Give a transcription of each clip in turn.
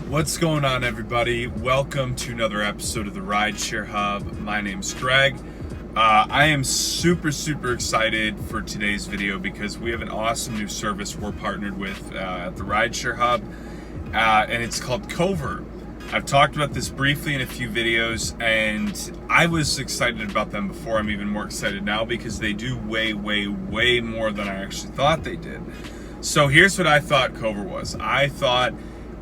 What's going on, everybody? Welcome to another episode of the Rideshare Hub. My name's Greg. I am super excited for today's video because we have an awesome new service we're partnered with at the Rideshare Hub, and it's called Covert. I've talked about this briefly in a few videos, and I was excited about them before. I'm even more excited now because they do way more than I actually thought they did. So here's what I thought Covert was. I thought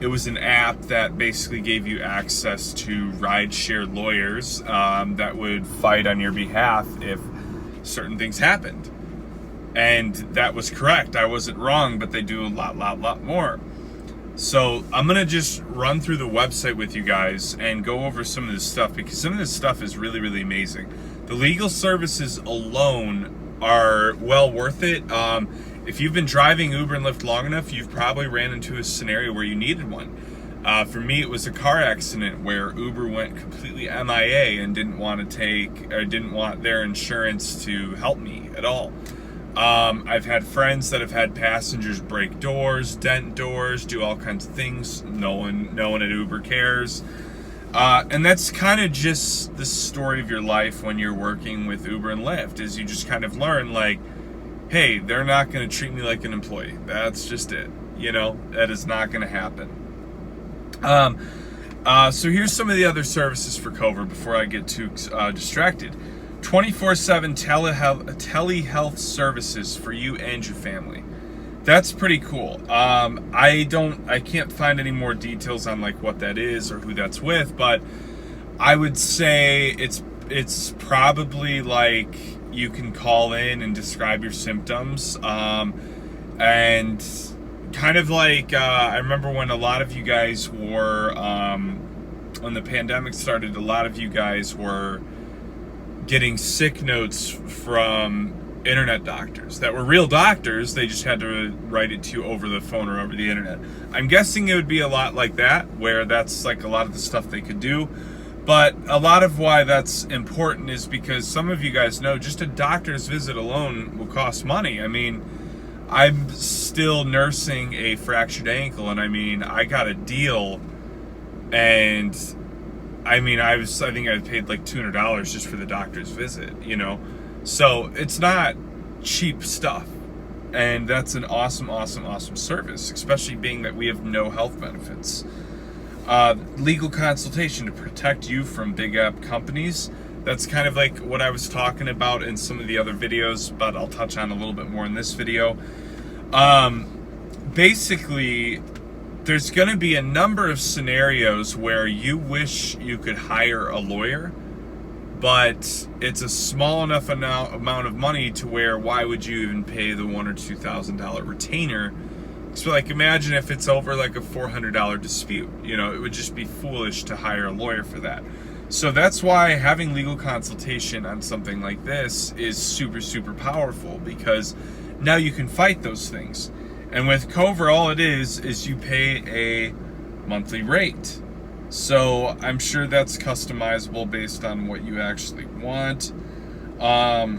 it was an app that basically gave you access to rideshare lawyers that would fight on your behalf if certain things happened. And that was correct. I wasn't wrong, but they do a lot more. So I'm going to just run through the website with you guys and go over some of this stuff because some of this stuff is really amazing. The legal services alone are well worth it. If you've been driving Uber and Lyft long enough, you've probably ran into a scenario where you needed one. For me, it was a car accident where Uber went completely MIA and didn't want their insurance to help me at all. I've had friends that have had passengers break doors, dent doors, do all kinds of things. No one at Uber cares. And that's kind of just the story of your life when you're working with Uber and Lyft, is you just kind of learn, like, hey, they're not going to treat me like an employee. That's just it. You know, that is not going to happen. So here's some of the other services for Covert before I get too distracted. 24/7 telehealth services for you and your family. That's pretty cool. I can't find any more details on like what that is or who that's with, but I would say it's probably like you can call in and describe your symptoms, and kind of like I remember when a lot of you guys were when the pandemic started, a lot of you guys were getting sick notes from internet doctors that were real doctors. They just had to write it to you over the phone or over the internet. I'm guessing it would be a lot like that, where that's like a lot of the stuff they could do. But a lot of why that's important is because some of you guys know just a doctor's visit alone will cost money. I mean, I'm still nursing a fractured ankle, and I mean, I got a deal, and I mean, I think I paid like $200 just for the doctor's visit, you know? So it's not cheap stuff. And that's an awesome service, especially being that we have no health benefits. Legal consultation to protect you from big app companies. That's kind of like what I was talking about in some of the other videos, but I'll touch on a little bit more in this video. Basically, there's going to be a number of scenarios where you wish you could hire a lawyer, but it's a small enough amount of money to where why would you even pay the $1,000 or $2,000 retainer? So like, imagine if it's over like a $400 dispute, you know, it would just be foolish to hire a lawyer for that. So that's why having legal consultation on something like this is super powerful, because now you can fight those things. And with Covert, all it is you pay a monthly rate. So I'm sure that's customizable based on what you actually want. But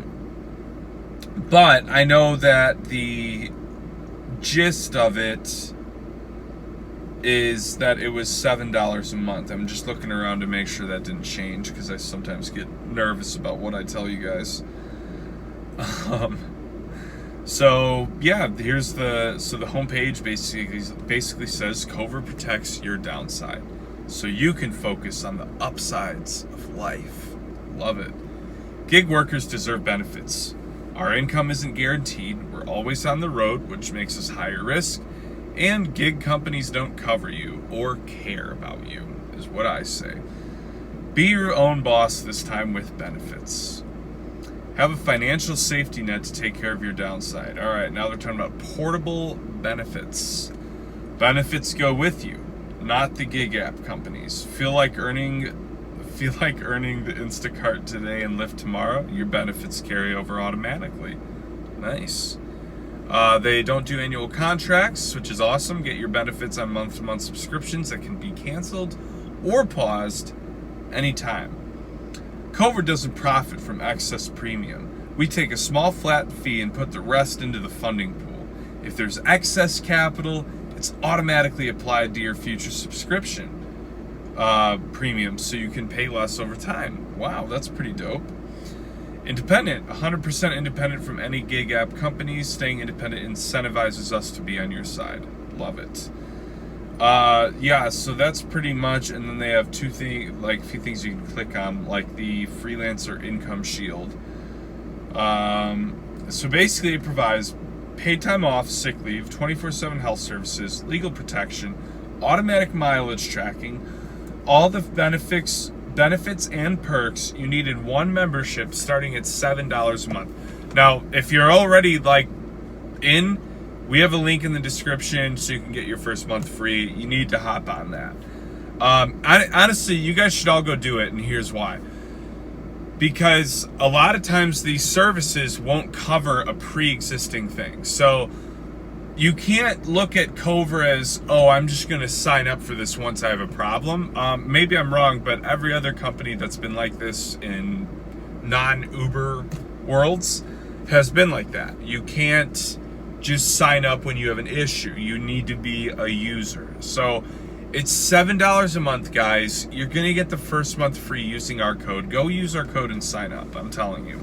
I know that the gist of it is that it was $7 a month. I'm just looking around to make sure that didn't change, because I sometimes get nervous about what I tell you guys. So yeah, here's the homepage basically says Covert protects your downside, so you can focus on the upsides of life. Love it. Gig workers deserve benefits. Our income isn't guaranteed. We're always on the road, which makes us higher risk. And gig companies don't cover you or care about you, is what I say. Be your own boss this time with benefits. Have a financial safety net to take care of your downside. All right, now they're talking about portable benefits. Benefits go with you, not the gig app companies. Feel like earning the Instacart today and Lyft tomorrow? Your benefits carry over automatically. Nice. They don't do annual contracts, which is awesome. Get your benefits on month-to-month subscriptions that can be canceled or paused anytime. Covert doesn't profit from excess premium. We take a small flat fee and put the rest into the funding pool. If there's excess capital, it's it's automatically applied to your future subscription premium, so you can pay less over time. Wow, that's pretty dope. Independent, 100% independent from any gig app companies. Staying independent incentivizes us to be on your side. Love it. Yeah, so that's pretty much, and then they have a few things you can click on, like the freelancer income shield. So basically it provides paid time off, sick leave, 24/7 health services, legal protection, automatic mileage tracking, all the benefits and perks you need in one membership starting at $7 a month. Now, if you're already in, we have a link in the description so you can get your first month free. You need to hop on that. Honestly, you guys should all go do it, and here's why. Because a lot of times these services won't cover a pre-existing thing. So you can't look at Covert as, oh, I'm just going to sign up for this once I have a problem. Maybe I'm wrong, but every other company that's been like this in non-Uber worlds has been like that. You can't just sign up when you have an issue. You need to be a user. So it's $7 a month, guys. You're going to get the first month free using our code. Go use our code and sign up. I'm telling you.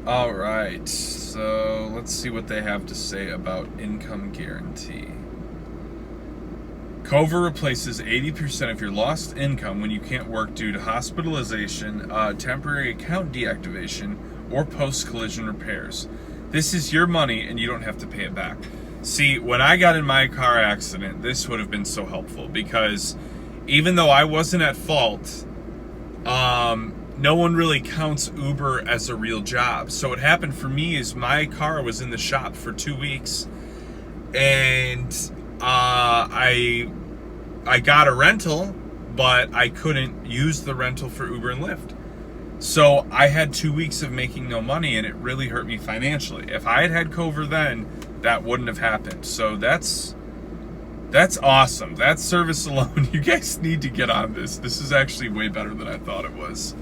All right. So let's see what they have to say about income guarantee. Covert replaces 80% of your lost income when you can't work due to hospitalization, temporary account deactivation, or post-collision repairs. This is your money and you don't have to pay it back. See, when I got in my car accident, this would have been so helpful, because even though I wasn't at fault, no one really counts Uber as a real job. So what happened for me is my car was in the shop for 2 weeks, and I got a rental, but I couldn't use the rental for Uber and Lyft. So I had 2 weeks of making no money, and it really hurt me financially. If I had had Covert then, that wouldn't have happened. So that's awesome. That service alone, you guys need to get on this. This is actually way better than I thought it was.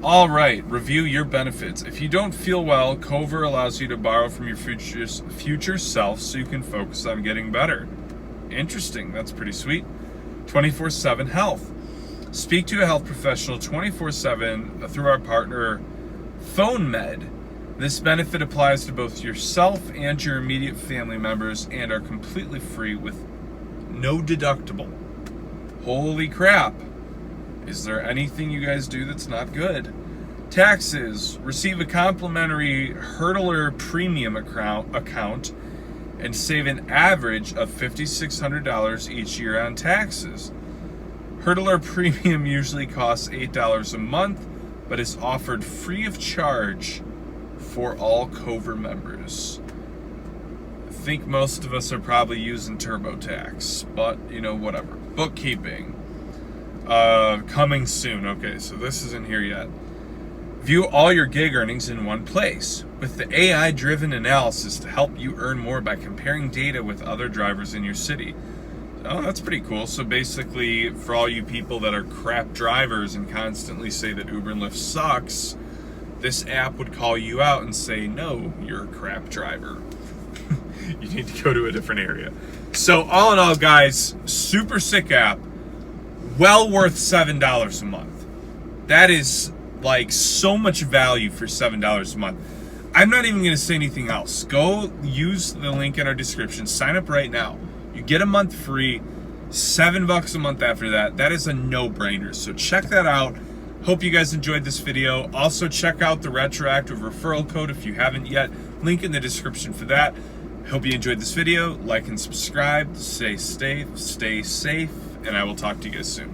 All right, review your benefits. If you don't feel well, Covert allows you to borrow from your future self so you can focus on getting better. Interesting, that's pretty sweet. 24/7 health. Speak to a health professional 24/7 through our partner PhoneMed. This benefit applies to both yourself and your immediate family members and are completely free with no deductible. Holy crap. Is there anything you guys do that's not good? Taxes. Receive a complimentary Hurdler premium account and save an average of $5,600 each year on taxes. Hurdler premium usually costs $8 a month, but is offered free of charge for all Covert members. I think most of us are probably using TurboTax, but whatever. Bookkeeping. Coming soon. Okay, so this isn't here yet. View all your gig earnings in one place with the AI-driven analysis to help you earn more by comparing data with other drivers in your city. Oh, that's pretty cool. So basically, for all you people that are crap drivers and constantly say that Uber and Lyft sucks, this app would call you out and say, no, you're a crap driver. You need to go to a different area. So all in all, guys, super sick app. Well worth $7 a month. That is so much value for $7 a month. I'm not even going to say anything else. Go use the link in our description. Sign up right now. You get a month free, $7 a month after that. That is a no-brainer. So check that out. Hope you guys enjoyed this video. Also check out the retroactive referral code if you haven't yet. Link in the description for that. Hope you enjoyed this video. Like and subscribe. Stay safe, and I will talk to you guys soon.